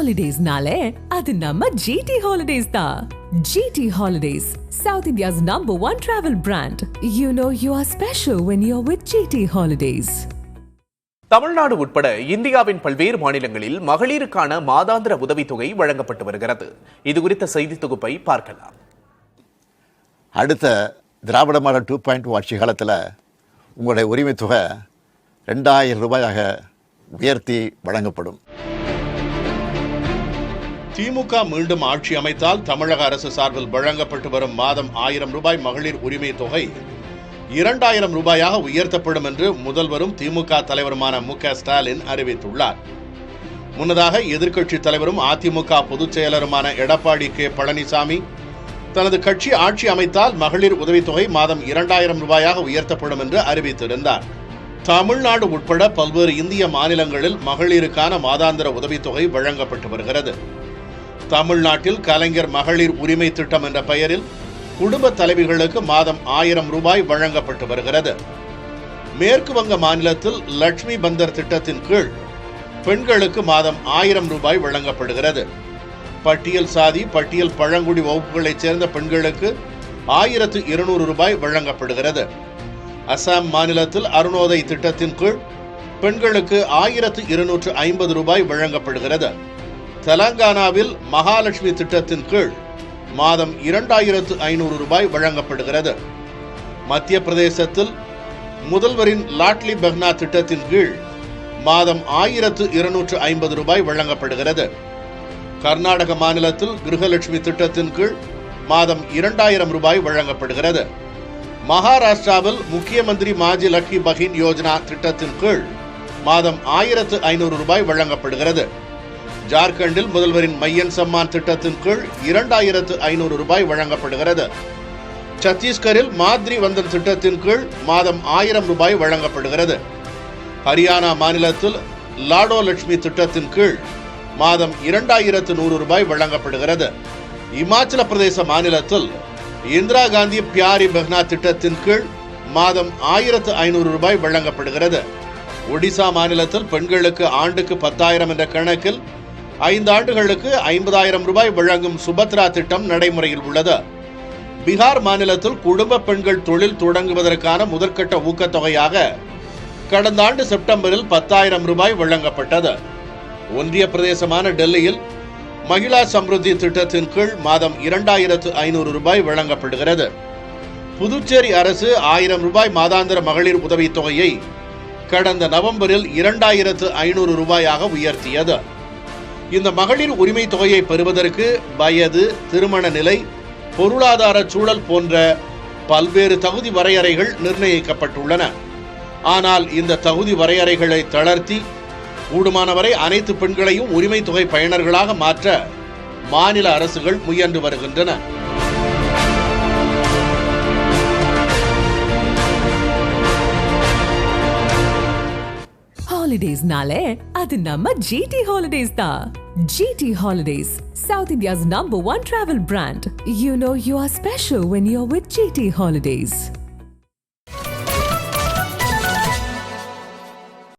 Holidays-nale, adu namma GT Holidays da. GT Holidays, South India's #1 travel brand. You know you are special when you're with GT Holidays. Tamil Nadu உட்பட இந்தியாவின் பல்வேறு மாநிலங்களில் மகளிருக்கான மாதாந்திர உதவித்தொகை வழங்கப்பட்டு வருகிறது. இது குறித்த செய்தி தொகுப்பை பார்க்கலாம். அடுத்த திராவிட மாடல் 2.0 ஆட்சி காலத்தில் உங்களுடைய உரிமை தொகை 2000 ரூபாயாக உயர்த்தி வழங்கப்படும். திமுக மீண்டும் ஆட்சி அமைத்தால் தமிழக அரசு சார்பில் வழங்கப்பட்டு வரும் மாதம் 1000 ரூபாய் மகளிர் உரிமை தொகை 2000 ரூபாயாக உயர்த்தப்படும் என்று முதல்வரும் திமுக தலைவருமான மு.க. ஸ்டாலின் அறிவித்துள்ளார். முன்னதாக எதிர்க்கட்சித் தலைவரும் அதிமுக பொதுச் செயலருமான எடப்பாடி கே. பழனிசாமி தனது கட்சி ஆட்சி அமைத்தால் மகளிர் உதவித்தொகை மாதம் 2000 ரூபாயாக உயர்த்தப்படும் என்று அறிவித்திருந்தார். தமிழ்நாடு உட்பட பல்வேறு இந்திய மாநிலங்களில் மகளிருக்கான மாதாந்திர உதவித்தொகை வழங்கப்பட்டு வருகிறது. தமிழ்நாட்டில் கலைஞர் மகளிர் உரிமை திட்டம் என்ற பெயரில் குடும்ப தலைவிகளுக்கு மாதம் 1000 ரூபாய் வழங்கப்பட்டு வருகிறது. மேற்கு வங்க மாநிலத்தில் லட்சுமி பந்தர் திட்டத்தின் கீழ் பெண்களுக்கு மாதம் 1000 ரூபாய் வழங்கப்படுகிறது. பட்டியல் சாதி பட்டியல் பழங்குடி வகுப்புகளைச் சேர்ந்த பெண்களுக்கு 1200 ரூபாய் வழங்கப்படுகிறது. அசாம் மாநிலத்தில் அருணோதய் திட்டத்தின் கீழ் பெண்களுக்கு 1250 ரூபாய் வழங்கப்படுகிறது. தெலங்கானாவில் மகாலட்சுமி திட்டத்தின் கீழ் மாதம் 2500 ரூபாய் வழங்கப்படுகிறது. மத்திய பிரதேசத்தில் முதல்வரின் லாட்லி பெஹ்னா திட்டத்தின் கீழ் மாதம் 1250 ரூபாய் வழங்கப்படுகிறது. கர்நாடக மாநிலத்தில் கிருஹலட்சுமி திட்டத்தின் கீழ் மாதம் 2000 ரூபாய் வழங்கப்படுகிறது. மகாராஷ்டிராவில் முக்கிய மந்திரி மாஜி லக்கி பஹின் யோஜனா திட்டத்தின் கீழ் மாதம் 1500 ரூபாய் வழங்கப்படுகிறது. ஜார்க்கண்டில் முதல்வரின் மையன் சம்மான் திட்டத்தின் கீழ் 2500 ரூபாய் வழங்கப்படுகிறது. சத்தீஸ்கரில் மாதிரி வந்தன் திட்டத்தின் கீழ் மாதம் 1000 ரூபாய் வழங்கப்படுகிறது. ஹரியானா மாநிலத்தில் லாடோ லட்சுமி திட்டத்தின் கீழ் மாதம் 2100 ரூபாய் வழங்கப்படுகிறது. இமாச்சல பிரதேச மாநிலத்தில் இந்திரா காந்தி பியாரி பெஹ்னா திட்டத்தின் கீழ் மாதம் 1500 ரூபாய் வழங்கப்படுகிறது. ஒடிசா மாநிலத்தில் பெண்களுக்கு ஆண்டுக்கு 10,000 என்ற கணக்கில் 5 ஆண்டுகளுக்கு 50,000 ரூபாய் வழங்கும் சுபத்ரா திட்டம் நடைமுறையில் உள்ளது. பீகார் மாநிலத்தில் குடும்ப பெண்கள் தொழில் தொடங்குவதற்கான முதற்கட்ட ஊக்கத்தொகையாக கடந்த ஆண்டு செப்டம்பரில் 10,000 ரூபாய் வழங்கப்பட்டது. ஒன்றிய பிரதேசமான டெல்லியில் மகிழா சம்ருத்தி திட்டத்தின் கீழ் மாதம் 2500 ரூபாய் வழங்கப்படுகிறது. புதுச்சேரி அரசு 1000 ரூபாய் மாதாந்திர மகளிர் உதவித்தொகையை கடந்த நவம்பரில் 2500 ரூபாயாக உயர்த்தியது. இந்த மகளிர் உரிமை தொகையை பெறுவதற்கு வயது, திருமண நிலை, பொருளாதார சூழல் போன்ற பல்வேறு தகுதி வரையறைகள் நிர்ணயிக்கப்பட்டுள்ளன. ஆனால் இந்த தகுதி வரையறைகளை தளர்த்தி கூடுமானவரை அனைத்து பெண்களையும் உரிமை தொகை பயனர்களாக மாற்ற மாநில அரசுகள் முயன்று வருகின்றன. Holidays-nale, adu namma GT Holidays da. GT Holidays, South India's #1 travel brand. You know you are special when you're with GT Holidays.